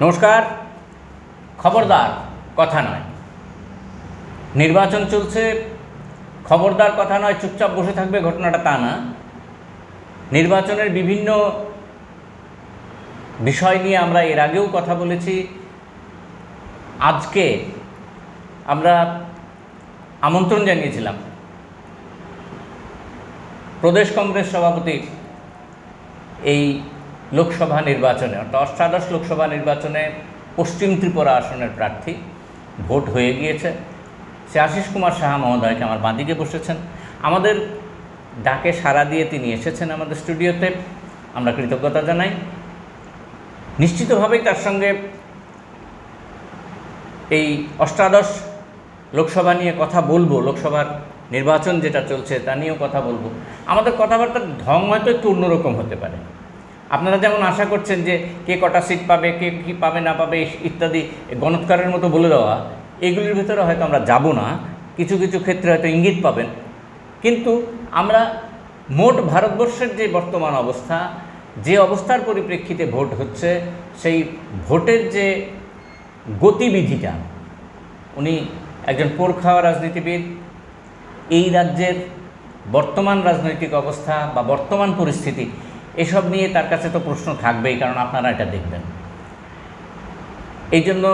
নমস্কার। খবরদার কথা নয়, নির্বাচন চলছে, খবরদার কথা নয় চুপচাপ বসে থাকবে ঘটনাটা তা না। নির্বাচনের বিভিন্ন বিষয় নিয়ে আমরা এর আগেও কথা বলেছি। আজকে আমরা আমন্ত্রণ জানিয়েছিলাম প্রদেশ কংগ্রেস সভাপতি এই লোকসভা নির্বাচনে, অর্থাৎ অষ্টাদশ লোকসভা নির্বাচনে পশ্চিম ত্রিপুরা আসনের প্রার্থী ভোট হয়ে গিয়েছে। সে আশিস কুমার সাহা মহোদয়কে আমার বাঁদিকে বসেছেন। আমাদের ডাকে সাড়া দিয়ে তিনি এসেছেন আমাদের স্টুডিওতে, আমরা কৃতজ্ঞতা জানাই। নিশ্চিতভাবেই তার সঙ্গে এই অষ্টাদশ লোকসভা নিয়ে কথা বলবো, লোকসভার নির্বাচন যেটা চলছে তা নিয়েও কথা বলবো। আমাদের কথাবার্তার ঢং হয়তো একটু অন্যরকম হতে পারে। আপনারা যেমন আশা করছেন যে কে কটা সিট পাবে, কে কী পাবে না পাবে ইত্যাদি গণৎকারের মতো বলে দেওয়া, এগুলির ভিতরে হয়তো আমরা যাব না। কিছু কিছু ক্ষেত্রে হয়তো ইঙ্গিত পাবেন, কিন্তু আমরা মোট ভারতবর্ষের যে বর্তমান অবস্থা, যে অবস্থার পরিপ্রেক্ষিতে ভোট হচ্ছে, সেই ভোটের যে গতিবিধিটা, উনি একজন পোরখাওয়া রাজনীতিবিদ। এই রাজ্যের বর্তমান রাজনৈতিক অবস্থা বা বর্তমান পরিস্থিতি, এসব নিয়ে তার কাছে তো প্রশ্ন থাকবেই, কারণ আপনারা এটা দেখবেন। এই জন্য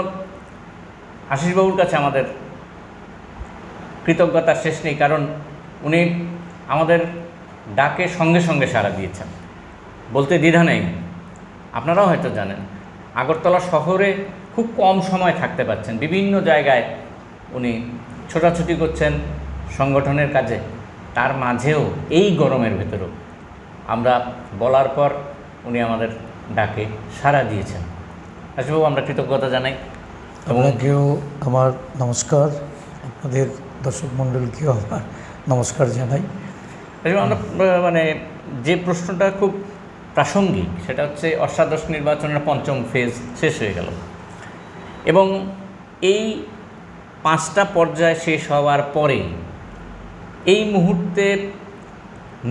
আশিসবাবুর কাছে আমাদের কৃতজ্ঞতার শেষ নেই, কারণ উনি আমাদের ডাকে সঙ্গে সঙ্গে সাড়া দিয়েছেন, বলতে দ্বিধা নেই। আপনারাও হয়তো জানেন আগরতলা শহরে খুব কম সময় থাকতে পারছেন, বিভিন্ন জায়গায় উনি ছোটাছুটি করছেন সংগঠনের কাজে। তার মাঝেও এই গরমের ভেতরেও আমরা বলার পর উনি আমাদের ডাকে সাড়া দিয়েছেন। আশিসবাবু, আমরা কৃতজ্ঞতা জানাই। আপনাকেও আমার নমস্কার, আপনাদের দর্শক মণ্ডলকেও আমার নমস্কার জানাই। আমরা মানে যে প্রশ্নটা খুব প্রাসঙ্গিক, সেটা হচ্ছে অষ্টাদশ নির্বাচনের পঞ্চম ফেজ শেষ হয়ে গেল, এবং এই 5টা পর্যায় শেষ হওয়ার পরে এই মুহূর্তে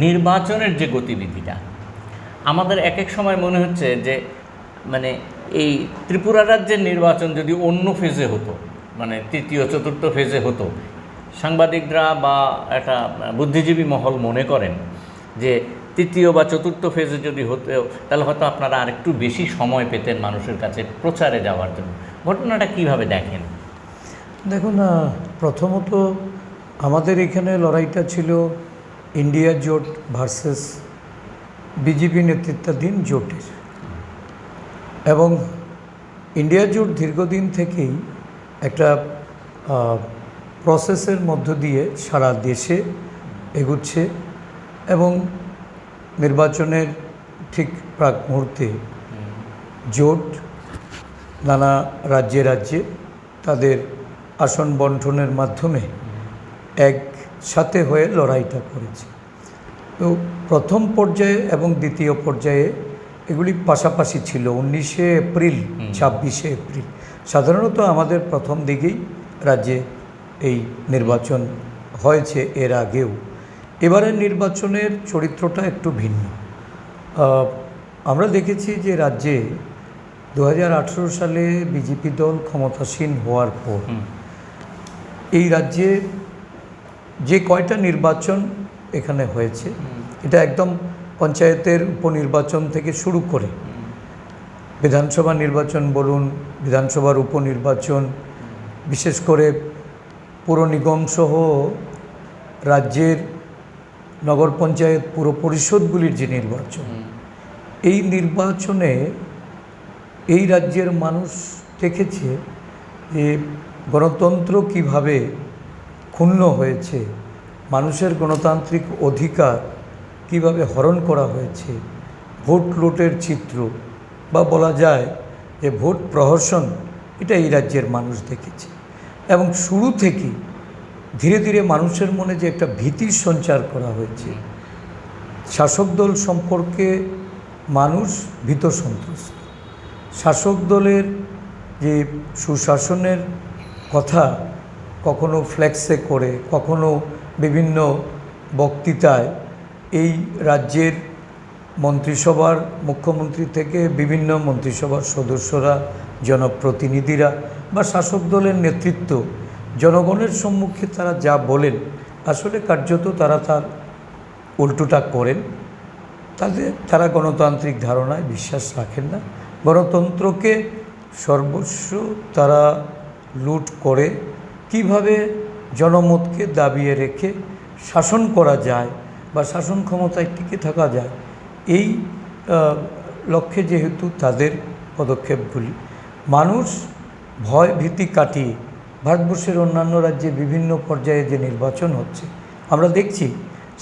নির্বাচনের যে গতিবিধিটা, আমাদের এক এক সময় মনে হচ্ছে যে মানে এই ত্রিপুরা রাজ্যের নির্বাচন যদি অন্য ফেজে হতো, মানে তৃতীয় চতুর্থ ফেজে হতো, সাংবাদিকরা বা একটা বুদ্ধিজীবী মহল মনে করেন যে তৃতীয় বা চতুর্থ ফেজে যদি হতো, তাহলে হয়তো আপনারা আরেকটু বেশি সময় পেতেন মানুষের কাছে প্রচারে যাওয়ার জন্য। ঘটনাটা কিভাবে দেখেন? দেখুন, প্রথমত আমাদের এখানে লড়াইটা ছিল ইন্ডিয়া জোট ভার্সেস বিজেপি নেতৃত্বাধীন জোটের, এবং ইন্ডিয়া জোট দীর্ঘদিন থেকেই একটা প্রসেসের মধ্য দিয়ে সারা দেশে এগুচ্ছে, এবং নির্বাচনের ঠিক প্রাক মুহূর্তে জোট নানা রাজ্যে রাজ্যে তাদের আসন বন্টনের মাধ্যমে একসাথে হয়ে লড়াইটা করেছে। তো প্রথম পর্যায়ে এবং দ্বিতীয় পর্যায়ে এগুলি পাশাপাশি ছিল। 19শে এপ্রিল, 26শে এপ্রিল সাধারণত আমাদের প্রথম দিকেই রাজ্যে এই নির্বাচন হয়েছে, এর আগেও। এবারের নির্বাচনের চরিত্রটা একটু ভিন্ন। আমরা দেখেছি যে রাজ্যে 2018 সালে বিজেপি দল ক্ষমতাসীন হওয়ার পর এই রাজ্যে যে কয়টা নির্বাচন এখানে হয়েছে, এটা একদম পঞ্চায়েতের উপনির্বাচন থেকে শুরু করে বিধানসভা নির্বাচন বলুন, বিধানসভার উপনির্বাচন, বিশেষ করে পুর নিগম সহ রাজ্যের নগর পঞ্চায়েত পুর পরিষদগুলির যে নির্বাচন, এই নির্বাচনে এই রাজ্যের মানুষ দেখেছে যে গণতন্ত্র কিভাবে ক্ষুণ্ণ হয়েছে, মানুষের গণতান্ত্রিক অধিকার কিভাবে হরণ করা হয়েছে, ভোট লুটের চিত্র বা বলা যায় যে ভোট প্রহসন, এটা এই রাজ্যের মানুষ দেখেছে। এবং শুরু থেকে ধীরে ধীরে মানুষের মনে যে একটা ভীতির সঞ্চার করা হয়েছে, শাসক দল সম্পর্কে মানুষ ভীত সন্ত্রস্ত। শাসক দলের যে সুশাসনের কথা কখনো ফ্ল্যাক্সে করে, কখনো বিভিন্ন বক্তৃতায় এই রাজ্যের মন্ত্রিসভার মুখ্যমন্ত্রী থেকে বিভিন্ন মন্ত্রিসভার সদস্যরা, জনপ্রতিনিধিরা বা শাসক দলের নেতৃত্ব জনগণের সম্মুখে তারা যা বলেন, আসলে কার্যত তারা তার উল্টোটা করেন। তারা গণতান্ত্রিক ধারণায় বিশ্বাস রাখেন না। গণতন্ত্রকে সর্বস্ব তারা লুট করে কিভাবে জনমতকে দাবিয়ে রেখে শাসন করা যায় বা শাসন ক্ষমতায় টিকে থাকা যায়, এই লক্ষ্যে যেহেতু তাদের পদক্ষেপগুলি, মানুষ ভয় ভীতি কাটিয়ে ভারতবর্ষের অন্যান্য রাজ্যে বিভিন্ন পর্যায়ে যে নির্বাচন হচ্ছে আমরা দেখছি,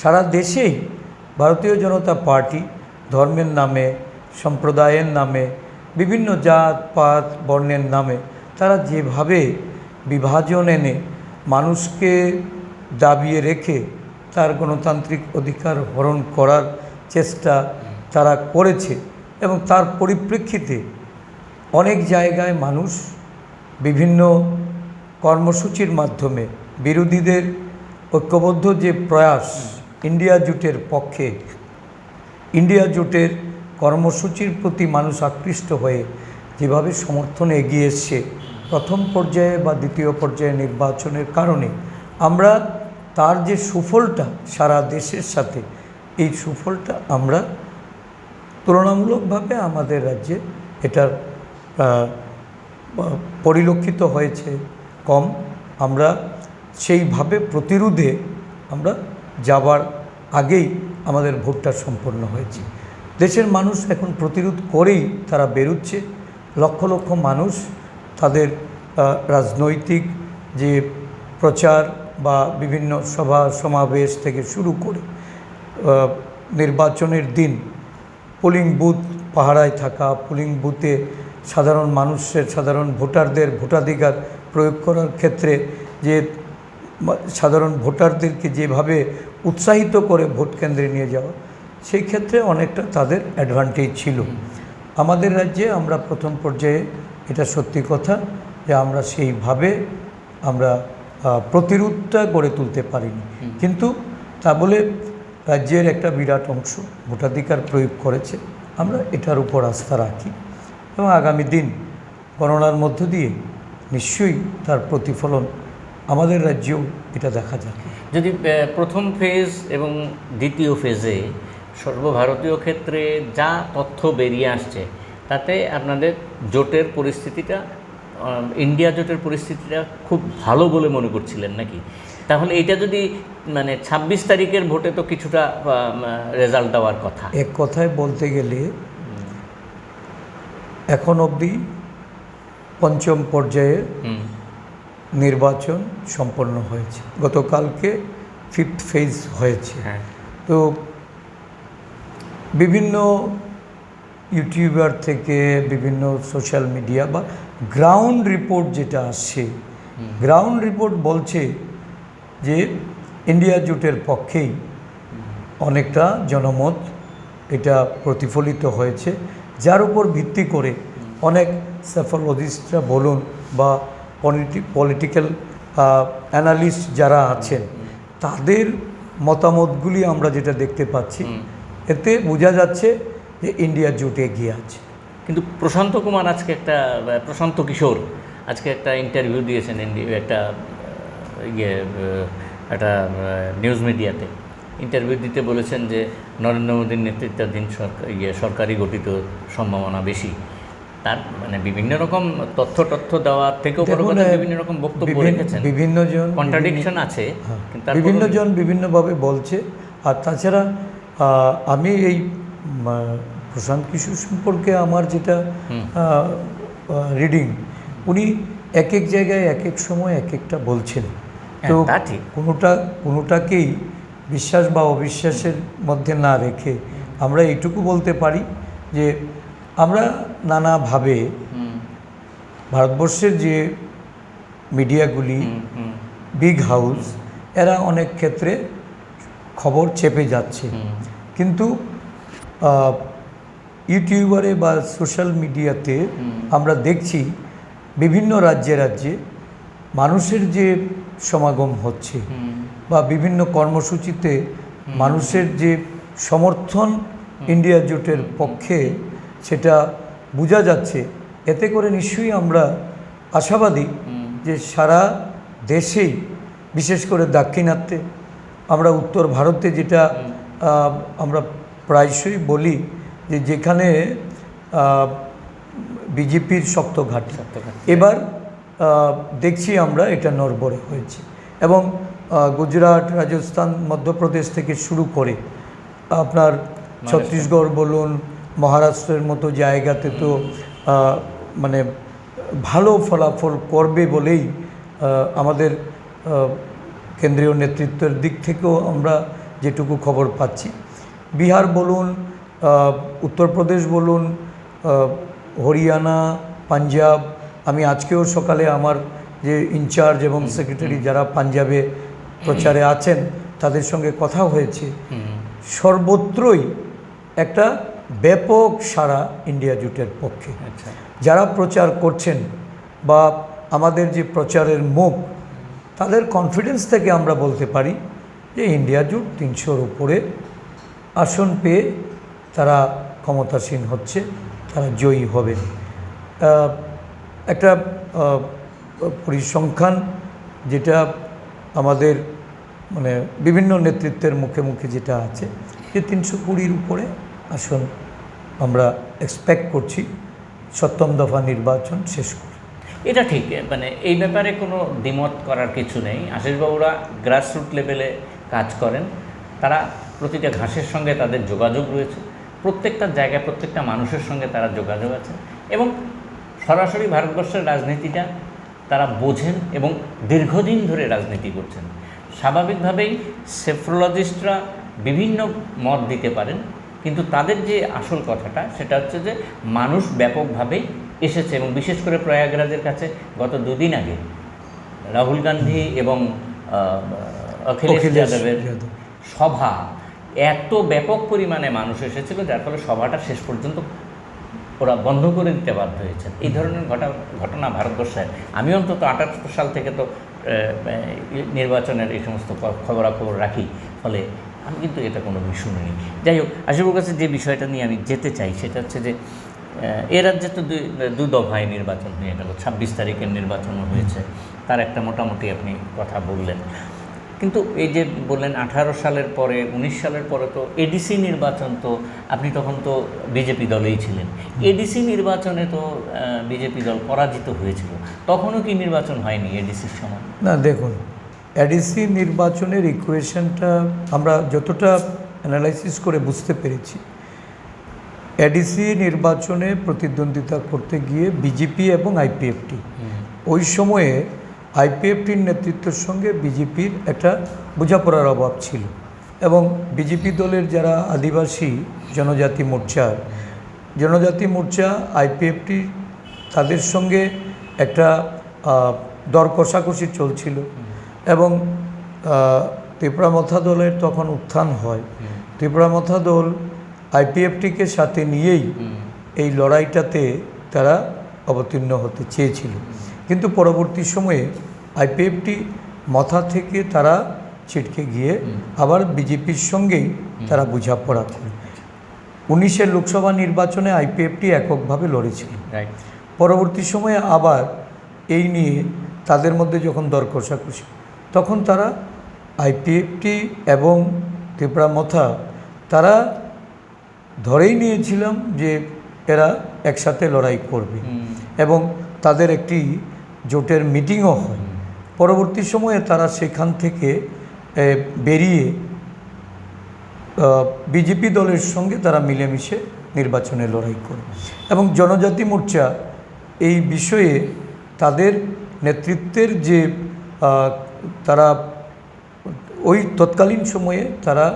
সারা দেশেই ভারতীয় জনতা পার্টি ধর্মের নামে, সম্প্রদায়ের নামে, বিভিন্ন জাত পাত বর্ণের নামে তারা যেভাবে বিভাজন এনে মানুষকে দাবিয়ে রেখে তার গণতান্ত্রিক অধিকার হরণ করার চেষ্টা তারা করেছে, এবং তার পরিপ্রেক্ষিতে অনেক জায়গায় মানুষ বিভিন্ন কর্মসূচির মাধ্যমে বিরোধীদের ঐক্যবদ্ধ যে প্রয়াস, ইন্ডিয়া জোটের পক্ষে, ইন্ডিয়া জোটের কর্মসূচির প্রতি মানুষ আকৃষ্ট হয়ে যেভাবে সমর্থনে এগিয়ে এসছে প্রথম পর্যায়ে বা দ্বিতীয় পর্যায়ে নির্বাচনের কারণে, আমরা তার যে সুফলটা সারা দেশের সাথে, এই সুফলটা আমরা তুলনামূলকভাবে আমাদের রাজ্যে এটার পরিলক্ষিত হয়েছে কম। আমরা সেইভাবে প্রতিরোধে আমরা যাবার আগেই আমাদের ভোটটা সম্পন্ন হয়েছে। দেশের মানুষ এখন প্রতিরোধ করেই তারা বেরোচ্ছে। লক্ষ লক্ষ মানুষ তাদের রাজনৈতিক যে প্রচার বা বিভিন্ন সভা সমাবেশ থেকে শুরু করে নির্বাচনের দিন পোলিং বুথ পাহারায় থাকা, পোলিং বুথে সাধারণ মানুষের, সাধারণ ভোটারদের ভোটাধিকার প্রয়োগ করার ক্ষেত্রে যে সাধারণ ভোটারদেরকে যেভাবে উৎসাহিত করে ভোট কেন্দ্রে নিয়ে যাওয়া, সেই ক্ষেত্রে অনেকটা তাদের অ্যাডভান্টেজ ছিল। আমাদের রাজ্যে আমরা প্রথম পর্যায়ে, এটা সত্যি কথা যে আমরা সেইভাবে আমরা প্রতিরোধটা গড়ে তুলতে পারিনি, কিন্তু তা বলে রাজ্যের একটা বিরাট অংশ ভোটাধিকার প্রয়োগ করেছে। আমরা এটার উপর আস্থা রাখি এবং আগামী দিন গণনার মধ্য দিয়ে নিশ্চয়ই তার প্রতিফলন আমাদের রাজ্যেও এটা দেখা যাবে। যদি প্রথম ফেজ এবং দ্বিতীয় ফেজে সর্বভারতীয় ক্ষেত্রে যা তথ্য বেরিয়ে আসছে, তাতে আপনাদের জোটের পরিস্থিতিটা, ইন্ডিয়া জোটের পরিস্থিতিটা খুব ভালো বলে মনে করছিলেন নাকি? তাহলে এটা যদি মানে 26 তারিখের ভোটে তো কিছুটা রেজাল্ট দেওয়ার কথা। এক কথায় বলতে গেলে এখন অবধি পঞ্চম পর্যায়ে নির্বাচন সম্পন্ন হয়েছে, গতকালকে 5th ফেজ হয়েছে। তো বিভিন্ন ইউটিউবার থেকে বিভিন্ন সোশ্যাল মিডিয়া বা গ্রাউন্ড রিপোর্ট যেটা আসছে, গ্রাউন্ড রিপোর্ট বলছে যে ইন্ডিয়া জোটের পক্ষেই অনেকটা জনমত এটা প্রতিফলিত হয়েছে, যার উপর ভিত্তি করে অনেক সাইকোলজিস্টরা বলুন বা পলিটিক্যাল অ্যানালিস্ট যারা আছেন, তাদের মতামতগুলি আমরা যেটা দেখতে পাচ্ছি, এতে বোঝা যাচ্ছে যে ইন্ডিয়া জোট এগিয়ে আছে। কিন্তু প্রশান্ত কুমার আজকে প্রশান্ত কিশোর আজকে একটা ইন্টারভিউ দিয়েছেন একটা একটা নিউজ মিডিয়াতে। ইন্টারভিউ দিতে বলেছেন যে নরেন্দ্র মোদীর নেতৃত্বাধীন সরকারি গঠিত সম্ভাবনা বেশি। তার মানে বিভিন্ন রকম তথ্য দেওয়ার থেকেও বিভিন্ন রকম বক্তব্য রেখেছেন, বিভিন্ন জন কন্ট্রাডিকশন আছে, বিভিন্ন জন বিভিন্নভাবে বলছে। আর তাছাড়া আমি এই প্রশান্ত কিশোর সম্পর্কে আমার যেটা রিডিং, উনি এক এক জায়গায় এক এক সময় এক একটা বলছেন। তো কোনোটাকেই বিশ্বাস বা অবিশ্বাসের মধ্যে না রেখে আমরা এইটুকু বলতে পারি যে আমরা নানাভাবে ভারতবর্ষের যে মিডিয়াগুলি, বিগ হাউস, এরা অনেক ক্ষেত্রে খবর চেপে যাচ্ছে, কিন্তু ইউটিউবারে বা সোশ্যাল মিডিয়াতে আমরা দেখছি বিভিন্ন রাজ্যে রাজ্যে মানুষের যে সমাগম হচ্ছে, বা বিভিন্ন কর্মসূচিতে মানুষের যে সমর্থন ইন্ডিয়া জোটের পক্ষে সেটা বোঝা যাচ্ছে। এতে করে নিশ্চয়ই আমরা আশাবাদী যে সারা দেশেই, বিশেষ করে দাক্ষিণাত্যে, আমরা উত্তর ভারতে যেটা আমরা প্রায়শই বলি যে যেখানে বিজেপির শক্ত ঘাঁটি, এবার দেখছি আমরা এটা নড়বড়ে হয়েছে। এবং গুজরাট, রাজস্থান, মধ্যপ্রদেশ থেকে শুরু করে আপনার ছত্তিশগড় বলুন, মহারাষ্ট্রের মতো জায়গাতে তো মানে ভালো ফলাফল করবে বলেই আমাদের কেন্দ্রীয় নেতৃত্বের দিক থেকেও আমরা যেটুকু খবর পাচ্ছি। বিহার বলুন, উত্তরপ্রদেশ বলুন, হরিয়ানা, পাঞ্জাব, আমি আজকেও সকালে আমার যে ইনচার্জ এবং সেক্রেটারি যারা পাঞ্জাবে প্রচারে আছেন তাদের সঙ্গে কথা হয়েছে। সর্বত্রই একটা ব্যাপক সাড়া ইন্ডিয়া জোটের পক্ষে। যারা প্রচার করছেন বা আমাদের যে প্রচারের মুখ, তাদের কনফিডেন্স থেকে আমরা বলতে পারি যে ইন্ডিয়া জোট 300-র উপরে আসন পেয়ে তারা ক্ষমতাসীন হচ্ছে, তারা জয়ী হবে। একটা পরিসংখ্যান যেটা আমাদের মানে বিভিন্ন নেতৃত্বের মুখে মুখে যেটা আছে যে 320-র উপরে আসন আমরা এক্সপেক্ট করছি 7ম দফা নির্বাচন শেষ করে। এটা ঠিক, মানে এই ব্যাপারে কোনো দ্বিমত করার কিছু নেই। আশিসবাবুরা গ্রাসরুট লেভেলে কাজ করেন, তারা প্রতিটা ঘাসের সঙ্গে তাদের যোগাযোগ রয়েছে, প্রত্যেকটা জায়গায় প্রত্যেকটা মানুষের সঙ্গে তারা যোগাযোগ আছে এবং সরাসরি ভারতবর্ষের রাজনীতিটা তারা বোঝেন এবং দীর্ঘদিন ধরে রাজনীতি করছেন। স্বাভাবিকভাবেই সেফ্রোলজিস্টরা বিভিন্ন মত দিতে পারেন, কিন্তু তাদের যে আসল কথাটা সেটা হচ্ছে যে মানুষ ব্যাপকভাবে এসেছে এবং বিশেষ করে প্রয়াগরাজের কাছে গত 2 দিন আগে রাহুল গান্ধী এবং অখিলেশ যাদবের সভা, এত ব্যাপক পরিমাণে মানুষ এসেছিল যার ফলে সভাটা শেষ পর্যন্ত ওরা বন্ধ করে দিতে বাধ্য হয়েছে। এই ধরনের ঘটনা ভারতবর্ষে আমি অন্তত 78 সাল থেকে তো নির্বাচনের এই সমস্ত খবরাখবর রাখি, ফলে আমি কিন্তু এটা কোনো ইস্যু নেই। যাই হোক, আশিসবাবুর কাছে যে বিষয়টা নিয়ে আমি যেতে চাই সেটা হচ্ছে যে এ রাজ্যে তো 2 দফায় নির্বাচন হয়ে গেল, 26 তারিখের নির্বাচনও হয়েছে, তার একটা মোটামুটি আপনি কথা বললেন। কিন্তু এই যে বললেন 18 সালের পরে 19 সালের পরে তো এডিসি নির্বাচন, তো আপনি তখন তো বিজেপি দলেই ছিলেন, এডিসি নির্বাচনে তো বিজেপি দল পরাজিত হয়েছিল, তখনও কি নির্বাচন হয়নি এডিসির সময়? না, দেখুন, এডিসি নির্বাচনের ইকুয়েশনটা আমরা যতটা অ্যানালাইসিস করে বুঝতে পেরেছি, এডিসি নির্বাচনে প্রতিদ্বন্দ্বিতা করতে গিয়ে বিজেপি এবং আইপিএফটি, ওই সময়ে আইপিএফটির নেতৃত্বের সঙ্গে বিজেপির একটা বোঝাপড়ার অভাব ছিল এবং বিজেপি দলের যারা আদিবাসী জনজাতি মোর্চা আইপিএফটি, তাদের সঙ্গে একটা দর কষাকষি চলছিল এবং ত্রিপুরামথা দলের তখন উত্থান হয়। ত্রিপুরামথা দল আইপিএফটিকে সাথে নিয়েই এই লড়াইটাতে তারা অবতীর্ণ হতে চেয়েছিল, কিন্তু পরবর্তী সময়ে আইপিএফটি মাথা থেকে তারা ছিটকে গিয়ে আবার বিজেপির সঙ্গেই তারা বোঝাপড়া করে। 19-এর লোকসভা নির্বাচনে আইপিএফটি এককভাবে লড়েছিল। পরবর্তী সময়ে আবার এই নিয়ে তাদের মধ্যে যখন দর কষাকষি, তখন তারা আইপিএফটি এবং ত্রিপুরামথা তারা ধরেই নিয়েছিলাম যে এরা একসাথে লড়াই করবে এবং তাদের একটি জোটের মিটিংও হয়। পরবর্তী সময়ে তারা সেখান থেকে বেরিয়ে বিজেপি দলের সঙ্গে তারা মিলেমিশে নির্বাচনে লড়াই করে এবং জনজাতি মোর্চা এই বিষয়ে তাদের নেতৃত্বের যে তারা ওই তৎকালীন সময়ে তারা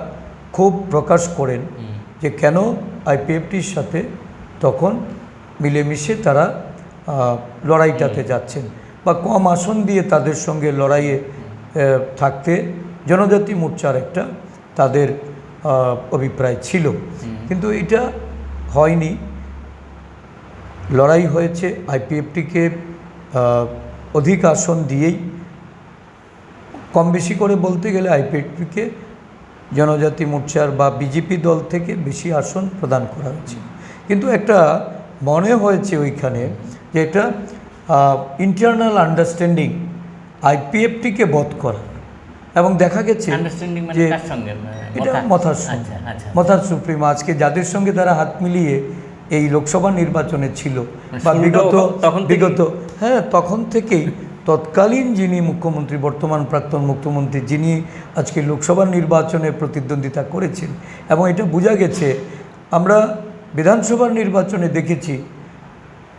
খুব প্রকাশ করেন যে কেন আইপিএফটির সাথে তখন মিলেমিশে তারা লড়াইটাতে যাচ্ছেন বা কম আসন দিয়ে তাদের সঙ্গে লড়াইয়ে থাকতে জনজাতি মোর্চার একটা তাদের অভিপ্রায় ছিল, কিন্তু এটা হয়নি। লড়াই হয়েছে আইপিএফটিকে অধিক আসন দিয়েই, কম বেশি করে বলতে গেলে আইপিএফটিকে জনজাতি মোর্চার বা বিজেপি দল থেকে বেশি আসন প্রদান করা হয়েছে। কিন্তু একটা মনে হয়েছে ওইখানে যে এটা ইন্টারনাল আন্ডারস্ট্যান্ডিং আইপিএফটিকে বধ করা, এবং দেখা গেছে আন্ডারস্ট্যান্ডিং মানে যে কার সঙ্গে? এটা মথার সঙ্গে, আচ্ছা, আচ্ছা। মথার সুপ্রিমো আজকে যাদের সঙ্গে তারা হাত মিলিয়ে এই লোকসভা নির্বাচনে ছিল বা বিগত হ্যাঁ তখন থেকেই তৎকালীন যিনি মুখ্যমন্ত্রী, বর্তমান প্রাক্তন মুখ্যমন্ত্রী, যিনি আজকে লোকসভা নির্বাচনে প্রতিদ্বন্দ্বিতা করেছেন, এবং এটা বোঝা গেছে আমরা বিধানসভার নির্বাচনে দেখেছি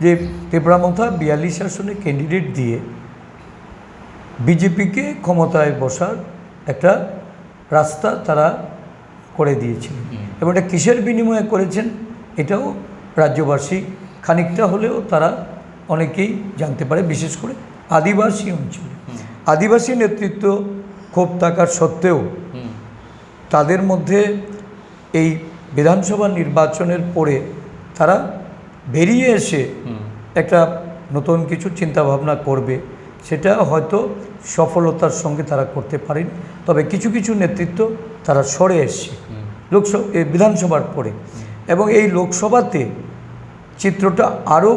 যে তেপড়ামথা 42 আসনে ক্যান্ডিডেট দিয়ে বিজেপিকে ক্ষমতায় বসার একটা রাস্তা তারা করে দিয়েছিলেন। এবং এটা কিসের বিনিময়ে করেছেন এটাও রাজ্যবাসী খানিকটা হলেও তারা অনেকেই জানতে পারে, বিশেষ করে আদিবাসী অঞ্চলে। আদিবাসী নেতৃত্ব ক্ষোভ থাকার সত্ত্বেও তাদের মধ্যে এই বিধানসভা নির্বাচনের পরে তারা বেরিয়ে এসে একটা নতুন কিছু চিন্তাভাবনা করবে, সেটা হয়তো সফলতার সঙ্গে তারা করতে পারেন। তবে কিছু কিছু নেতৃত্ব তারা সরে এসছে বিধানসভার পরে, এবং এই লোকসভাতে চিত্রটা আরও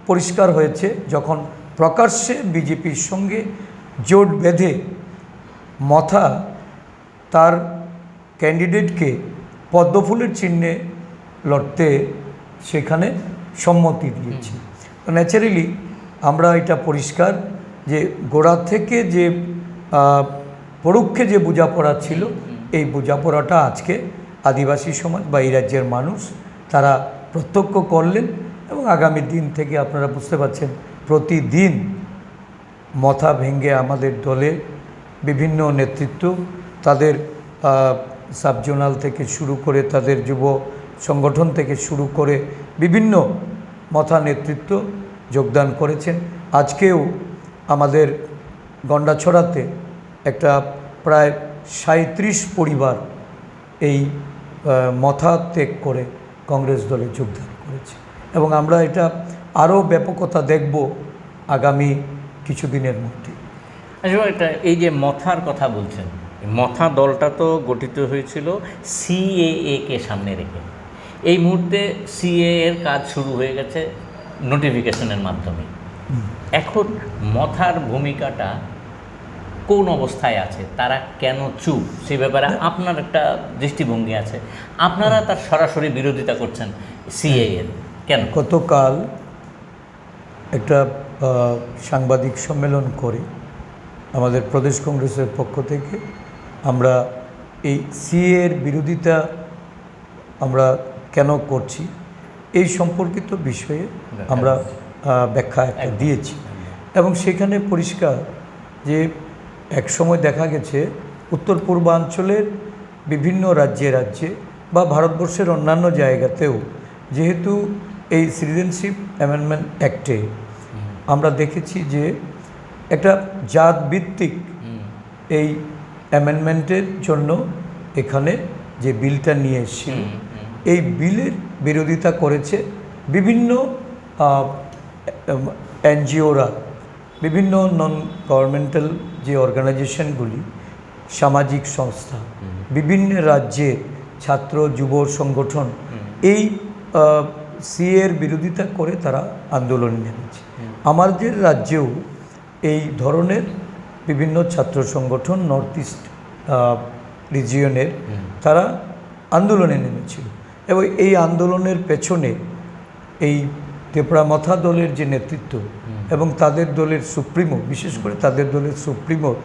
পরিষ্কার হয়েছে যখন প্রকাশ্যে বিজেপির সঙ্গে জোট বেঁধে মথা তার ক্যান্ডিডেটকে পদ্মফুলের চিহ্নে লড়তে সেখানে সম্মতি দিয়েছে। ন্যাচারালি আমরা এটা পরিষ্কার যে গোড়া থেকে যে পরোক্ষে যে বোঝাপড়া ছিল, এই বোঝাপড়াটা আজকে আদিবাসী সমাজ বা এই রাজ্যের মানুষ তারা প্রত্যক্ষ করলেন। এবং আগামী দিন থেকে আপনারা বুঝতে পারছেন প্রতিদিন মথা ভেঙে আমাদের দলে বিভিন্ন নেতৃত্ব তাদের সাবজোনাল থেকে শুরু করে তাদের যুব সংগঠন থেকে শুরু করে বিভিন্ন মথা নেতৃত্ব যোগদান করেছেন। আজকেও আমাদের গন্ডাছড়াতে একটা প্রায় 37 পরিবার এই মথা ত্যাগ করে কংগ্রেস দলে যোগদান করেছে, এবং আমরা এটা আরও ব্যাপকতা দেখব আগামী কিছুদিনের মধ্যে। আসলে এটা এই যে মথার কথা বলছেন, মথা দলটা তো গঠিত হয়েছিল সিএএ-কে সামনে রেখে। এই মুহূর্তে সিএএ এর কাজ শুরু হয়ে গেছে নোটিফিকেশনের মাধ্যমে। এখন মথার ভূমিকাটা কোন অবস্থায় আছে, তারা কেন চুপ, সে ব্যাপারে আপনার একটা দৃষ্টিভঙ্গি আছে। আপনারা তার সরাসরি বিরোধিতা করছেন সিএএ এর, কেন? গতকাল একটা সাংবাদিক সম্মেলন করে আমাদের প্রদেশ কংগ্রেসের পক্ষ থেকে আমরা এই সিএএ এর বিরোধিতা আমরা কেন করছি এই সম্পর্কিত বিষয়ে আমরা ব্যাখ্যা একটা দিয়েছি, এবং সেখানে পরিষ্কার যে এক সময় দেখা গেছে উত্তর পূর্বাঞ্চলের বিভিন্ন রাজ্যে বা ভারতবর্ষের অন্যান্য জায়গাতেও যেহেতু এই সিটিজেনশিপ অ্যামেন্ডমেন্ট অ্যাক্টে আমরা দেখেছি যে একটা জাতভিত্তিক এই অ্যামেন্ডমেন্টের জন্য এখানে যে বিলটা নিয়ে এসেছিল, এই বিলের বিরোধিতা করেছে বিভিন্ন এনজিওরা, বিভিন্ন নন গভর্নমেন্টাল যে অর্গানাইজেশনগুলি, সামাজিক সংস্থা, বিভিন্ন রাজ্যে ছাত্র যুব সংগঠন এই সিএর বিরোধিতা করে তারা আন্দোলনে নেমেছে। আমাদের রাজ্যেও এই ধরনের বিভিন্ন ছাত্র সংগঠন নর্থ ইস্ট রিজিয়নের তারা আন্দোলনে নেমেছিল, এবং এই আন্দোলনের পেছনে এই তেপড়ামথা দলের যে নেতৃত্ব এবং তাদের দলের সুপ্রিমো, বিশেষ করে তাদের দলের সুপ্রিমোর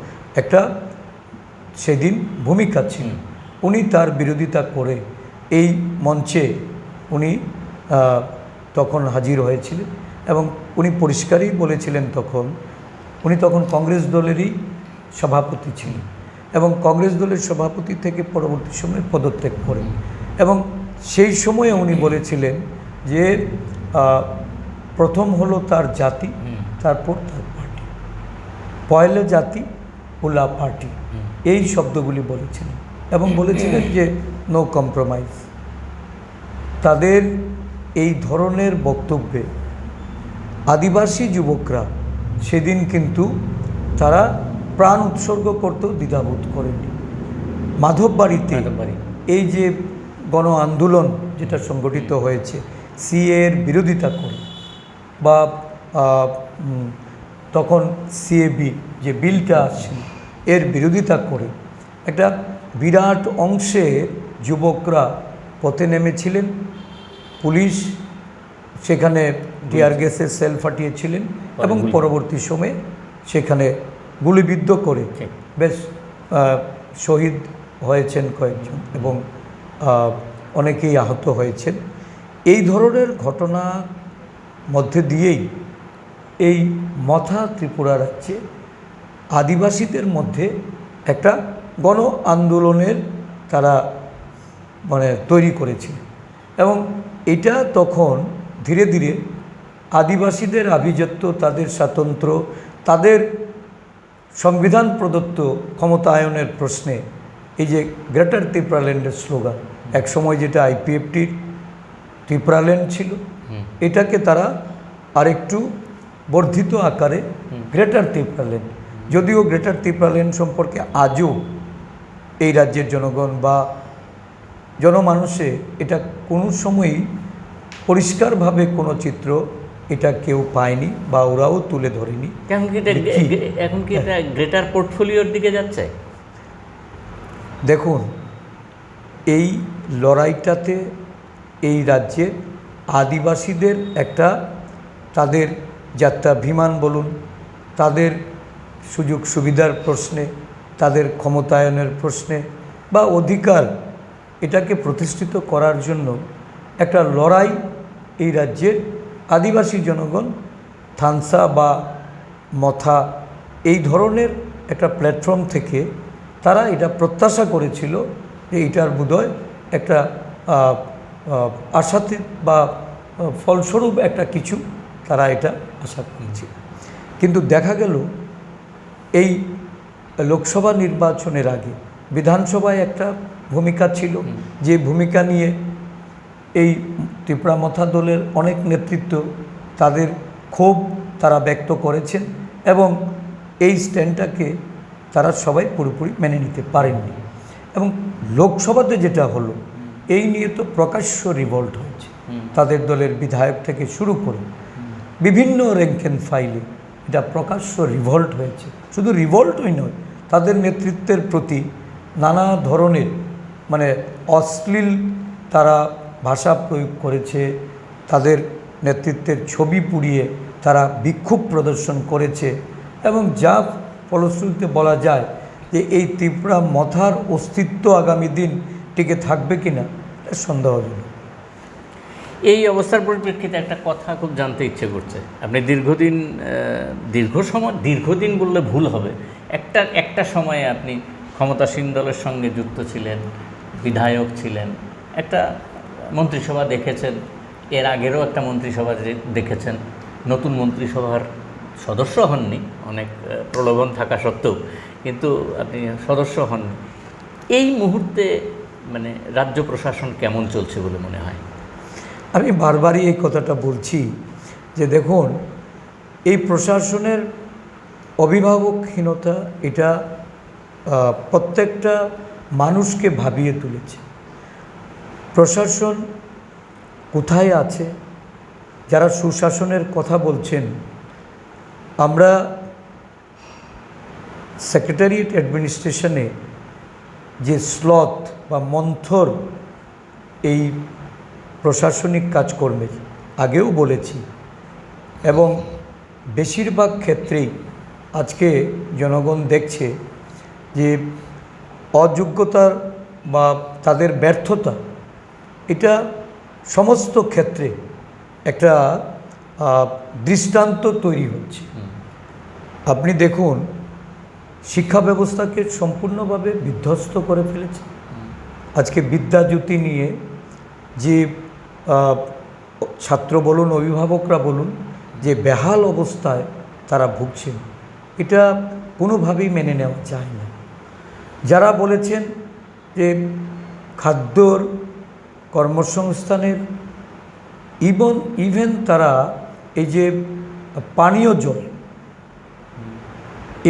একটা সেদিন ভূমিকা ছিল। উনি তার বিরোধিতা করে এই মঞ্চে উনি তখন হাজির হয়েছিলেন, এবং উনি পরিষ্কারই বলেছিলেন উনি তখন কংগ্রেস দলেরই সভাপতি ছিলেন, এবং কংগ্রেস দলের সভাপতি থেকে পরবর্তী সময়ে পদত্যাগ করেন, এবং সেই সময়ে উনি বলেছিলেন যে প্রথম হলো তার জাতি, তারপর তার পার্টি, পয়লা জাতি ওলা পার্টি, এই শব্দগুলি বলেছিলেন, এবং বলেছিলেন যে নো কম্প্রোমাইজ। তাদের এই ধরনের বক্তব্যে আদিবাসী যুবকরা সেদিন কিন্তু তারা প্রাণ উৎসর্গ করতেও দ্বিধাবোধ করেনি, মাধববাড়িতে মাধববাড়ি। এই যে গণ আন্দোলন যেটা সংগঠিত হয়েছে সিএ এর বিরোধিতা করে বা তখন সিএবি যে বিলটা আসছিল এর বিরোধিতা করে একটা বিরাট অংশের যুবকরা পথে নেমেছিলেন। পুলিশ সেখানে টিয়ার গ্যাসের সেল ফাটিয়েছিলেন এবং পরবর্তী সময়ে সেখানে গুলিবিদ্ধ করে বেশ শহীদ হয়েছেন কয়েকজন এবং অনেকেই আহত হয়েছেন। এই ধরনের ঘটনা মধ্যে দিয়েই এই মথা ত্রিপুরা রাজ্যে আদিবাসীদের মধ্যে একটা গণ আন্দোলনের তারা তৈরি করেছিল এবং এটা তখন ধীরে ধীরে আদিবাসীদের আভিজাত্য, তাদের স্বাতন্ত্র্য, তাদের সংবিধান প্রদত্ত ক্ষমতায়নের প্রশ্নে এই যে গ্রেটার ত্রিপুরাল্যান্ডের স্লোগান, এক সময় যেটা আইপিএফটির ত্রিপুরাল্যান্ড ছিল, এটাকে তারা আরেকটু বর্ধিত আকারে গ্রেটার ত্রিপুরাল্যান্ড, যদিও গ্রেটার ত্রিপুরাল্যান্ড সম্পর্কে আজও এই রাজ্যের জনগণ বা জনমানুষে এটা কোনো সময়ই পরিষ্কারভাবে কোনো চিত্র এটা কেউ পায়নি বা ওরাও তুলে ধরেনি। এখন কি এটা গ্রেটার পোর্টফোলিওর দিকে যাচ্ছে? দেখুন, এই লড়াইটাতে এই রাজ্যের আদিবাসীদের একটা তাদের যাত্রাভিমান বলুন, তাদের সুযোগ সুবিধার প্রশ্নে, তাদের ক্ষমতায়নের প্রশ্নে বা অধিকার এটাকে প্রতিষ্ঠিত করার জন্য একটা লড়াই এই রাজ্যের আদিবাসী জনগণ থানসা বা মথা এই ধরনের একটা প্ল্যাটফর্ম থেকে তারা এটা প্রত্যাশা করেছিল যে এটার বোধহয় একটা আশাতীত বা ফলস্বরূপ একটা কিছু তারা এটা আশা করেছিল। কিন্তু দেখা গেল এই লোকসভা নির্বাচনের আগে বিধানসভায় একটা ভূমিকা ছিল, যে ভূমিকা নিয়ে এই ত্রিপুরা মথা দলের অনেক নেতৃত্ব তাদের ক্ষোভ তারা ব্যক্ত করেছেন এবং এই স্ট্যান্ডটাকে তারা সবাই পুরোপুরি মেনে নিতে পারেননি। এবং লোকসভাতে যেটা হলো এই নিয়ে তো প্রকাশ্য রিভল্ট হয়েছে, তাদের দলের বিধায়ক থেকে শুরু করে বিভিন্ন র্যাঙ্ক অ্যান্ড ফাইলে এটা প্রকাশ্য রিভল্ট হয়েছে। শুধু রিভল্টই নয়, তাদের নেতৃত্বের প্রতি নানা ধরনের অশ্লীল তারা ভাষা প্রয়োগ করেছে, তাদের নেতৃত্বের ছবি পুড়িয়ে তারা বিক্ষোভ প্রদর্শন করেছে এবং যা ফলশ্রুতিতে বলা যায় যে এই ত্রিপুরা মথার অস্তিত্ব আগামী দিন টিকে থাকবে কিনা এটা সন্দেহজনক। এই অবস্থার পরিপ্রেক্ষিতে একটা কথা খুব জানতে ইচ্ছে করছে। আপনি দীর্ঘদিন বললে ভুল হবে, একটা সময়ে আপনি ক্ষমতাসীন দলের সঙ্গে যুক্ত ছিলেন, বিধায়ক ছিলেন, একটা মন্ত্রিসভা দেখেছেন, এর আগেরও একটা মন্ত্রিসভা দেখেছেন, নতুন মন্ত্রিসভার সদস্য হননি, অনেক প্রলোভন থাকা সত্ত্বেও, কিন্তু আপনি সদস্য হননি। এই মুহূর্তে রাজ্য প্রশাসন কেমন চলছে বলে মনে হয়? আমি বারবারই এই কথাটা বলছি যে দেখুন, এই প্রশাসনের অভিভাবকহীনতা এটা প্রত্যেকটা মানুষকে ভাবিয়ে তুলেছে। প্রশাসন কোথায় আছে? যারা সুশাসনের কথা বলছেন, আমরা সেক্রেটারিয়েট অ্যাডমিনিস্ট্রেশনে যে স্লথ বা মন্থর এই প্রশাসনিক কাজকর্মের আগেও বলেছি এবং বেশিরভাগ ক্ষেত্রেই আজকে জনগণ দেখছে যে অযোগ্যতা বা তাদের ব্যর্থতা এটা সমস্ত ক্ষেত্রে একটা দৃষ্টান্ত তৈরি হচ্ছে। আপনি দেখুন, শিক্ষা ব্যবস্থাকে সম্পূর্ণভাবে বিধ্বস্ত করে ফেলেছে। আজকে বিদ্যাজ্যোতি নিয়ে যে ছাত্র বলুন, অভিভাবকরা বলুন, যে বেহাল অবস্থায় তারা ভুগছেন, এটা কোনোভাবেই মেনে নেওয়া যায় না। যারা বলেছেন যে খাদ্যর কর্মসংস্থানের ইভেন তারা এই যে পানীয় জল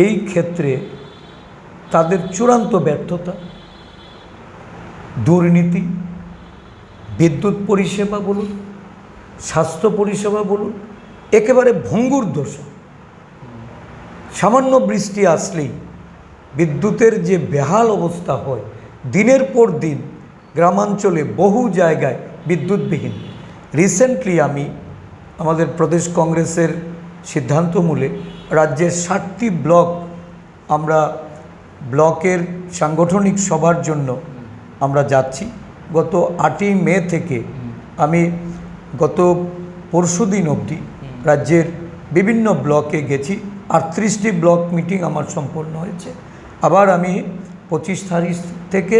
এই ক্ষেত্রে তাদের চূড়ান্ত ব্যর্থতা দুর্নীতি, বিদ্যুৎ পরিষেবা বলুন, স্বাস্থ্য পরিষেবা বলুন, একেবারে ভঙ্গুর দশা। সামান্য বৃষ্টি আসলেই বিদ্যুতের যে বেহাল অবস্থা হয়, দিনের পর দিন গ্রামাঞ্চলে বহু জায়গায় বিদ্যুৎবিহীন। রিসেন্টলি আমি আমাদের প্রদেশ কংগ্রেসের সিদ্ধান্তমূলে রাজ্যের 60টি ব্লক আমরা ব্লকের সাংগঠনিক সভার জন্য আমরা যাচ্ছি। গত 8ই মে থেকে আমি গত পরশুদিন অবধি রাজ্যের বিভিন্ন ব্লকে গেছি। 38টি ব্লক মিটিং আমার সম্পন্ন হয়েছে। আবার আমি 25 তারিখ থেকে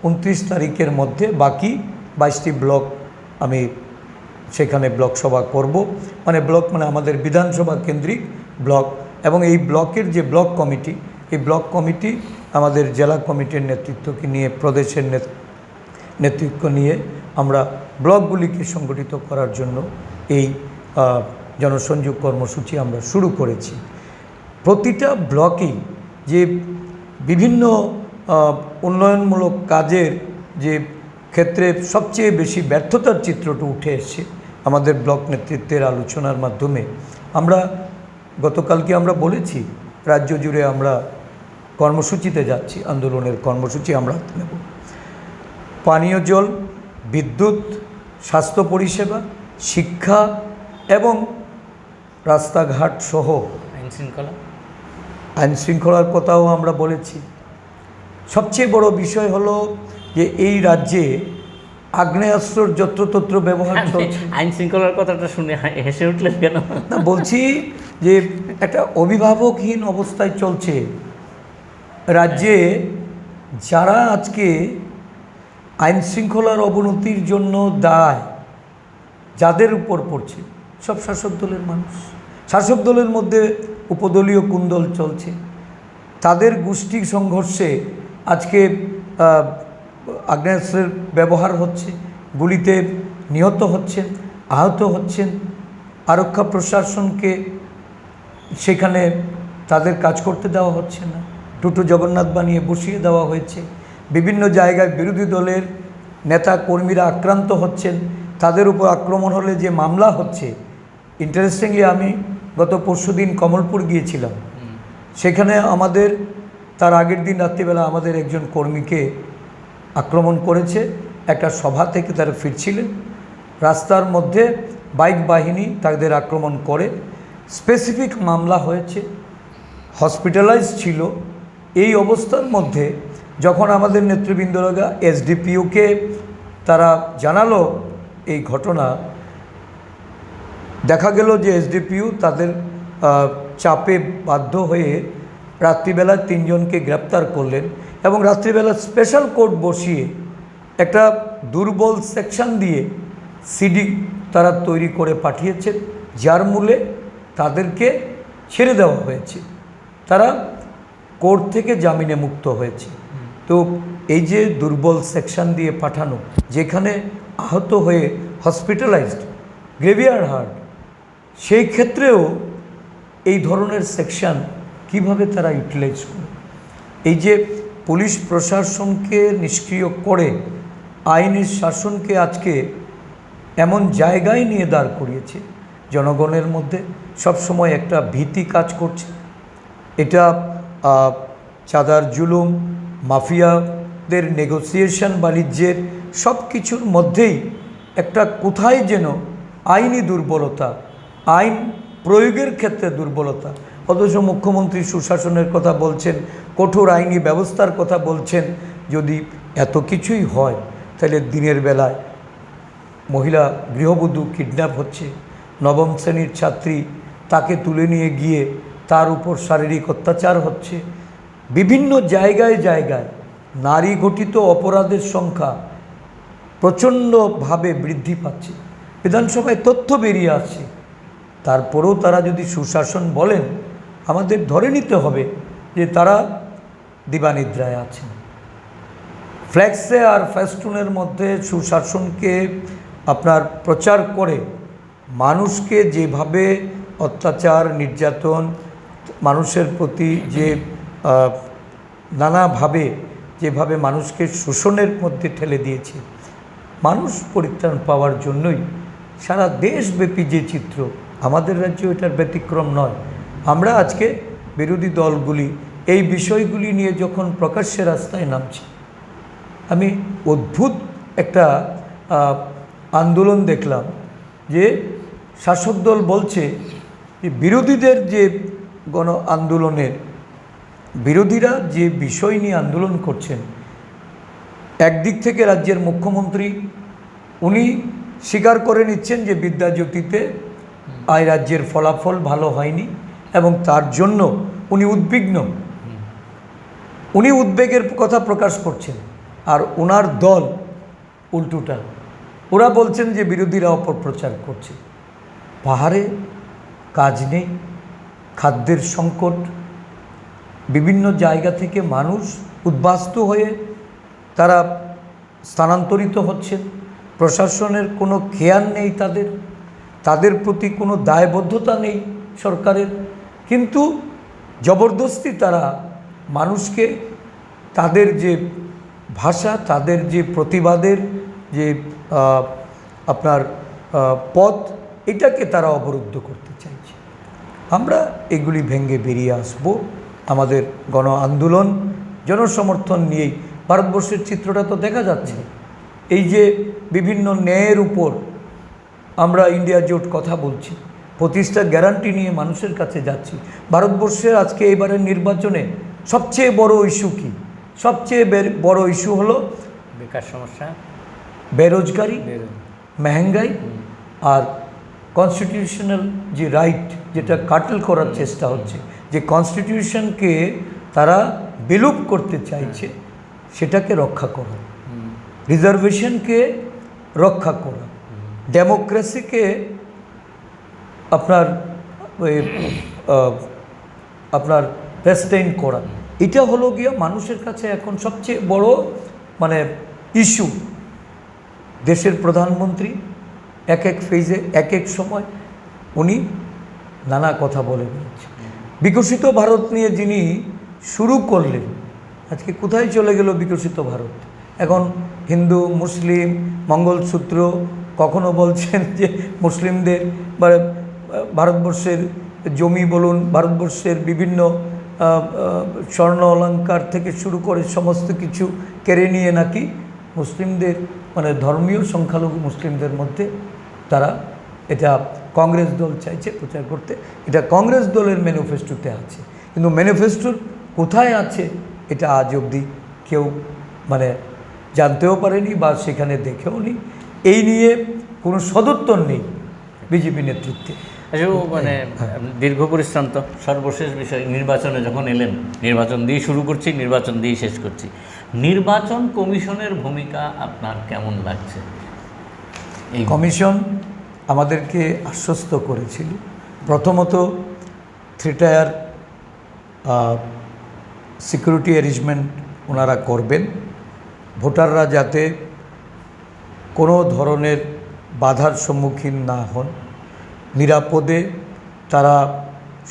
29 তারিখের মধ্যে বাকি 22টি ব্লক আমি সেখানে ব্লক সভা করব। মানে ব্লক মানে আমাদের বিধানসভা কেন্দ্রিক ব্লক, এবং এই ব্লকের যে ব্লক কমিটি, এই ব্লক কমিটি আমাদের জেলা কমিটির নেতৃত্বকে নিয়ে, প্রদেশের নেতৃত্ব নিয়ে আমরা ব্লকগুলিকে সংগঠিত করার জন্য এই জনসংযোগ কর্মসূচি আমরা শুরু করেছি। প্রতিটা ব্লকেই যে বিভিন্ন উন্নয়নমূলক কাজের যে ক্ষেত্রে সবচেয়ে বেশি ব্যর্থতার চিত্রটা উঠে এসছে আমাদের ব্লক নেতৃত্বের আলোচনার মাধ্যমে, আমরা গতকালকে আমরা বলেছি রাজ্য জুড়ে আমরা কর্মসূচিতে যাচ্ছি, আন্দোলনের কর্মসূচি আমরা নেব। পানীয় জল, বিদ্যুৎ, স্বাস্থ্য পরিষেবা, শিক্ষা এবং রাস্তাঘাট সহ আইন শৃঙ্খলার কথাও আমরা বলেছি। সবচেয়ে বড় বিষয় হলো যে এই রাজ্যে আগ্নেয়াস্ত্রর যত্রতত্র ব্যবহার চলছে। আইন শৃঙ্খলার কথাটা শুনে হেসে উঠলেন কেন? না, বলছি যে একটা অভিভাবকহীন অবস্থায় চলছে রাজ্যে। যারা আজকে আইন শৃঙ্খলার অবনতির জন্য দায় যাদের উপর পড়ছে, সব শাসক দলের মানুষ। শাসক দলের মধ্যে উপদলীয় কুন্দল চলছে, তাদের গোষ্ঠী সংঘর্ষে আজকে আগ্নেয়াস্ত্রের ব্যবহার হচ্ছে, গুলিতে নিহত হচ্ছেন, আহত হচ্ছেন। আরক্ষা প্রশাসনকে সেখানে তাদের কাজ করতে দেওয়া হচ্ছে না, টুটু জগন্নাথ বানিয়ে বসিয়ে দেওয়া হয়েছে। বিভিন্ন জায়গায় বিরোধী দলের নেতা কর্মীরা আক্রান্ত হচ্ছেন, তাদের উপর আক্রমণ হলে যে মামলা হচ্ছে। ইন্টারেস্টিংলি আমি গত পরশুদিন কমলপুর গিয়েছিলাম, সেখানে আমাদের তার আগের দিন রাত্রিবেলা আমাদের একজন কর্মীকে আক্রমণ করেছে। একটা সভা থেকে তারা ফিরছিলেন, রাস্তার মধ্যে বাইক বাহিনী তাদের আক্রমণ করে। স্পেসিফিক মামলা হয়েছে, হসপিটালাইজ ছিল। এই অবস্থার মধ্যে যখন আমাদের নেতৃবৃন্দরা এসডিপিওকে তারা জানালো এই ঘটনা, দেখা গেল যে এসডিপিও তাদের চাপে বাধ্য হয়ে রাত্রিবেলা 3 জনকে গ্রেপ্তার করলেন, এবং রাত্রিবেলা স্পেশাল কোর্ট বসিয়ে একটা দুর্বল সেকশন দিয়ে সিডি তারা তৈরি করে পাঠিয়েছেন, যার মূলে তাদেরকে ছেড়ে দেওয়া হয়েছে। তারা কোর্ট থেকে জামিনে মুক্ত হয়েছে। তো এই যে দুর্বল সেকশন দিয়ে পাঠানো, যেখানে আহত হয়ে হসপিটালাইজড, গ্রেভিয়ার হার্ট, সেই ক্ষেত্রেও এই ধরনের সেকশন কিভাবে তারা ইউটিলাইজ করে। এই যে পুলিশ প্রশাসনকে নিষ্ক্রিয় করে আইনের শাসনকে আজকে এমন জায়গায় নিয়ে দাঁড় করিয়েছে, জনগণের মধ্যে সবসময় একটা ভীতি কাজ করছে। এটা চাঁদার জুলুম, মাফিয়াদের নেগোসিয়েশন, বাণিজ্যের সব কিছুর মধ্যেই একটা কোথায় যেন আইনি দুর্বলতা, আইন প্রয়োগের ক্ষেত্রে দুর্বলতা। অথচ মুখ্যমন্ত্রী সুশাসনের কথা বলছেন, কঠোর আইনি ব্যবস্থার কথা বলছেন। যদি এত কিছুই হয়, তাহলে দিনের বেলায় মহিলা গৃহবধূ কিডন্যাপ হচ্ছে, 9ম শ্রেণীর ছাত্রী, তাকে তুলে নিয়ে গিয়ে তার উপর শারীরিক অত্যাচার হচ্ছে। বিভিন্ন জায়গায় জায়গায় নারী ঘটিত অপরাধের সংখ্যা প্রচণ্ডভাবে বৃদ্ধি পাচ্ছে। বিধানসভায় তথ্য বেরিয়ে আসছে, তারপরেও তারা যদি সুশাসন বলেন, আমাদের ধরে নিতে হবে যে তারা দিবানিদ্রায় আছেন। ফ্ল্যাক্সে আর ফেস্টুনের মধ্যে সুশাসনকে আপনার প্রচার করে মানুষকে যেভাবে অত্যাচার, নির্যাতন, মানুষের প্রতি যে নানাভাবে যেভাবে মানুষকে শোষণের মধ্যে ঠেলে দিয়েছে, মানুষ পরিত্রাণ পাওয়ার জন্যই সারা দেশব্যাপী যে চিত্র, আমাদের রাজ্যে এটার ব্যতিক্রম নয়। আমরা আজকে বিরোধী দলগুলি এই বিষয়গুলি নিয়ে যখন প্রকাশ্যে রাস্তায় নামছি, আমি অদ্ভুত একটা আন্দোলন দেখলাম যে শাসক দল বলছে যে বিরোধীদের যে গণ আন্দোলনের বিরোধীরা যে বিষয় নিয়ে আন্দোলন করছেন, একদিক থেকে রাজ্যের মুখ্যমন্ত্রী উনি স্বীকার করে নিচ্ছেন যে বিদ্যাজ্যোতিতে এই রাজ্যের ফলাফল ভালো হয়নি এবং তার জন্য উনি উদ্বিগ্ন, উনি উদ্বেগের কথা প্রকাশ করছেন। আর ওনার দল উল্টোটা, ওরা বলছেন যে বিরোধীরা অপপ্রচার করছে। পাহাড়ে কাজ নেই, খাদ্যের সংকট, বিভিন্ন জায়গা থেকে মানুষ উদ্বাস্তু হয়ে তারা স্থানান্তরিত হচ্ছেন, প্রশাসনের কোনো খেয়াল নেই, তাদের প্রতি কোনো দায়বদ্ধতা নেই সরকারের, কিন্তু জবরদস্তি তারা মানুষকে তাদের যে ভাষা, তাদের যে প্রতিবাদের যে আপনার পথ, এটাকে তারা অবরুদ্ধ করতে চাইছে। আমরা এগুলি ভেঙে বেরিয়ে আসব। আমাদের গণ আন্দোলন জনসমর্থন নিয়েই ভারতবর্ষের চিত্রটা তো দেখা যাচ্ছে। এই যে বিভিন্ন ন্যায়ের উপর আমরা ইন্ডিয়া জোট কথা বলছি, প্রতিষ্ঠা গ্যারান্টি নিয়ে মানুষের কাছে যাচ্ছি। ভারতবর্ষের আজকে এবারের নির্বাচনে সবচেয়ে বড় ইস্যু কী? সবচেয়ে বড় ইস্যু হলো বেকার সমস্যা, বেরোজগারি, মেহেঙ্গাই আর কনস্টিটিউশনাল যে রাইট, যেটা কাটল করার চেষ্টা হচ্ছে, যে কনস্টিটিউশনকে তারা বিলুপ করতে চাইছে, সেটাকে রক্ষা করা, রিজার্ভেশনকে রক্ষা করা, ডেমোক্রেসিকে আপনার রেস্টেইন করা, এটা হলো গিয়ে মানুষের কাছে এখন সবচেয়ে বড় ইস্যু। দেশের প্রধানমন্ত্রী এক এক ফেজে এক এক সময় উনি নানা কথা বলে দিয়েছেন। বিকশিত ভারত নিয়ে যিনি শুরু করলেন, আজকে কোথায় চলে গেল বিকশিত ভারত? এখন হিন্দু মুসলিম মঙ্গলসূত্র, কখনো বলছেন যে মুসলিমদের ভারতবর্ষের জমি বলুন, ভারতবর্ষের বিভিন্ন স্বর্ণ অলঙ্কার থেকে শুরু করে সমস্ত কিছু কেড়ে নিয়ে নাকি মুসলিমদের ধর্মীয় সংখ্যালঘু মুসলিমদের মধ্যে তারা, এটা কংগ্রেস দল চাইছে প্রচার করতে, এটা কংগ্রেস দলের ম্যানিফেস্টোতে আছে, কিন্তু ম্যানিফেস্টোর কোথায় আছে এটা আজ অবধি কেউ জানতেও পারেনি বা সেখানে দেখেও নি। এই নিয়ে কোনো সদুত্তর নেই বিজেপি নেতৃত্বে। দীর্ঘ পরিশ্রান্ত সর্বশেষ বিষয়, নির্বাচনে যখন এলেন, নির্বাচন দিয়ে শুরু করছি, নির্বাচন দিয়ে শেষ করছি, নির্বাচন কমিশনের ভূমিকা আপনার কেমন লাগছে? এই কমিশন আমাদেরকে আশ্বস্ত করেছিল, প্রথমত 3 টায়ার সিকিউরিটি অ্যারেঞ্জমেন্ট ওনারা করবেন, ভোটাররা যাতে কোনো ধরনের বাধার সম্মুখীন না হন, নিরাপদে তারা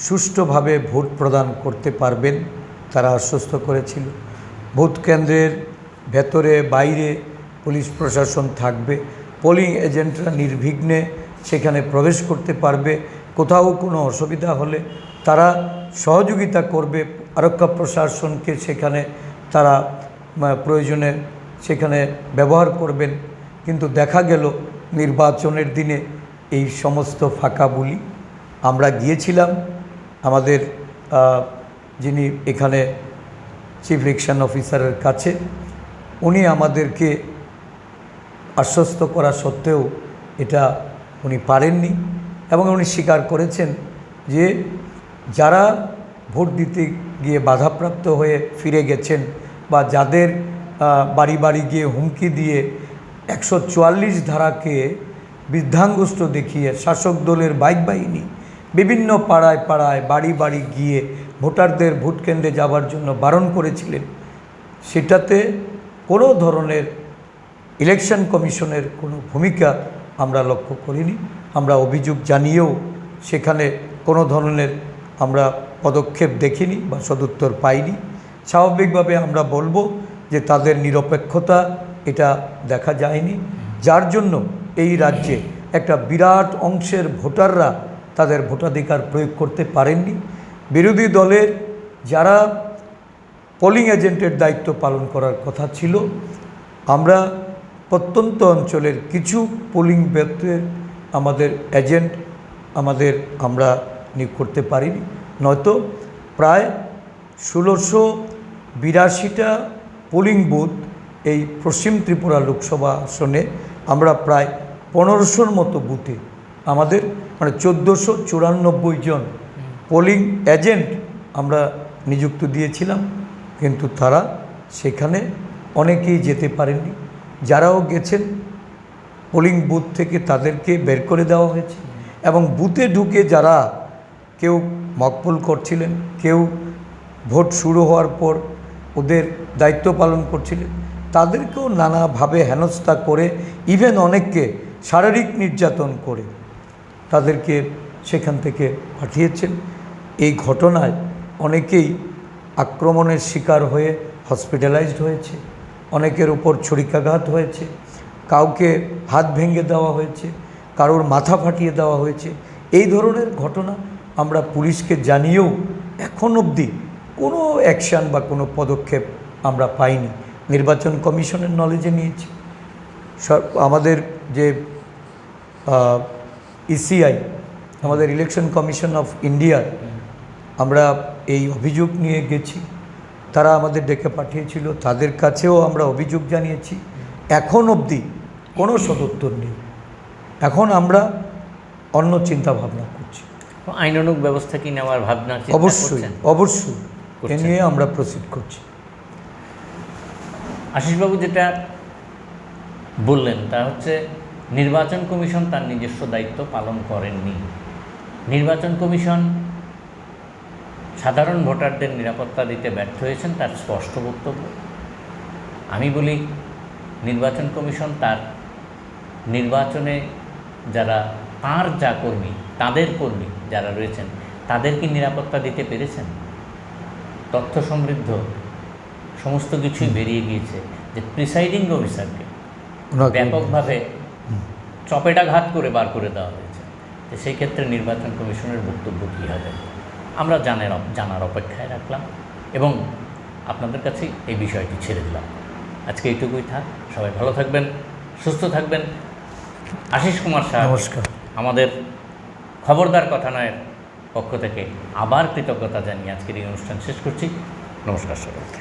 সুষ্ঠুভাবে ভোট প্রদান করতে পারবেন, তারা আশ্বস্ত করেছিল। ভোট কেন্দ্রের ভেতরে বাইরে পুলিশ প্রশাসন থাকবে, পোলিং এজেন্টরা নির্বিঘ্নে সেখানে প্রবেশ করতে পারবে, কোথাও কোনো অসুবিধা হলে তারা সহযোগিতা করবে, আরক্ষা প্রশাসনকে সেখানে তারা প্রয়োজনে সেখানে ব্যবহার করবেন। কিন্তু দেখা গেল নির্বাচনের দিনে এই সমস্ত ফাঁকা বুলি। আমরা গিয়েছিলাম আমাদের যিনি এখানে চিফ ইলেকশন অফিসারের কাছে, উনি আমাদেরকে আশ্বস্ত করা সত্ত্বেও এটা উনি পারেননি এবং উনি স্বীকার করেছেন যে যারা ভোট দিতে গিয়ে বাধাপ্রাপ্ত হয়ে ফিরে গেছেন বা যাদের বাড়ি বাড়ি গিয়ে হুমকি দিয়ে 144 ধারাকে বৃদ্ধাঙ্গুষ্ঠ দেখিয়ে শাসক দলের বাইক বাহিনী বিভিন্ন পাড়ায় পাড়ায় বাড়ি বাড়ি গিয়ে ভোটারদের ভোট কেন্দ্রে যাওয়ার জন্য বারণ করেছিলেন, সেটাতে কোনো ধরনের ইলেকশন কমিশনের কোনো ভূমিকা আমরা লক্ষ্য করিনি। আমরা অভিযোগ জানিয়েও সেখানে কোনো ধরনের আমরা পদক্ষেপ দেখিনি বা সদুত্তর পাইনি। স্বাভাবিকভাবে আমরা বলবো যে তাদের নিরপেক্ষতা এটা দেখা যায়নি, যার জন্য এই রাজ্যে একটা বিরাট অংশের ভোটাররা তাদের ভোটাধিকার প্রয়োগ করতে পারেননি। বিরোধী দলের যারা পোলিং এজেন্টের দায়িত্ব পালন করার কথা ছিল, আমরা প্রত্যন্ত অঞ্চলের কিছু পোলিং বুথের আমাদের এজেন্ট আমরা নিয়োগ করতে পারিনি, নয়তো প্রায় 1682টা পোলিং বুথ এই পশ্চিম ত্রিপুরা লোকসভা আসনে আমরা প্রায় 1500-র মতো বুথে আমাদের 1494 জন পোলিং এজেন্ট আমরা নিযুক্ত দিয়েছিলাম, কিন্তু তারা সেখানে অনেকেই যেতে পারেননি। যারাও গেছেন পোলিং বুথ থেকে তাদেরকে বের করে দেওয়া হয়েছে, এবং বুথে ঢুকে যারা কেউ মকপল করছিলেন, কেউ ভোট শুরু হওয়ার পর ওদের দায়িত্ব পালন করছিলেন, তাদেরকেও নানাভাবে হেনস্থা করে, ইভেন অনেককে শারীরিক নির্যাতন করে তাদেরকে সেখান থেকে পাঠিয়েছেন। এই ঘটনায় অনেকেই আক্রমণের শিকার হয়ে হসপিটালাইজড হয়েছে, অনেকের উপর ছুরিকাঘাত হয়েছে, কাউকে হাত ভেঙে দেওয়া হয়েছে, কারোর মাথা ফাটিয়ে দেওয়া হয়েছে। এই ধরনের ঘটনা আমরা পুলিশকে জানিয়েও এখন অবধি কোনো অ্যাকশান বা কোনো পদক্ষেপ আমরা পাইনি। নির্বাচন কমিশনের নলেজে নিয়েছি, আমাদের যে ইসিআই, আমাদের ইলেকশন কমিশন অফ ইন্ডিয়া, আমরা এই অভিযোগ নিয়ে গেছি, তারা আমাদের ডেকে পাঠিয়েছিল, তাদের কাছেও আমরা অভিযোগ জানিয়েছি। এখন অবধি কোনো সদুত্তর নেই। এখন আমরা অন্য চিন্তা ভাবনা করছি। আইনানুগ ব্যবস্থা কি নেওয়ার ভাবনা? অবশ্যই এ নিয়ে আমরা প্রসিড করছি। আশিসবাবু যেটা বললেন তা হচ্ছে নির্বাচন কমিশন তার নিজস্ব দায়িত্ব পালন করেননি। নির্বাচন কমিশন সাধারণ ভোটারদের নিরাপত্তা দিতে ব্যর্থ হয়েছেন, তার স্পষ্ট বক্তব্য। আমি বলি নির্বাচন কমিশন তার নির্বাচনে যারা তার যা কর্মী, তাদের কর্মী যারা রয়েছেন, তাদেরকে নিরাপত্তা দিতে পেরেছেন? তথ্য সমৃদ্ধ সমস্ত কিছুই বেরিয়ে গিয়েছে যে প্রিসাইডিং অফিসারকে ব্যাপকভাবে চপেটাঘাত করে বার করে দেওয়া হয়েছে। তো সেই ক্ষেত্রে নির্বাচন কমিশনের বক্তব্য কী হবে আমরা জানার অপেক্ষায় রাখলাম, এবং আপনাদের কাছে এই বিষয়টি ছেড়ে দিলাম। আজকে এইটুকুই থাক। সবাই ভালো থাকবেন, সুস্থ থাকবেন। আশিস কুমার শাহ, নমস্কার। আমাদের খবরদার কথা নয়ের পক্ষ থেকে আবার কৃতজ্ঞতা জানিয়ে আজকের এই অনুষ্ঠান শেষ করছি। নমস্কার সবাইকে।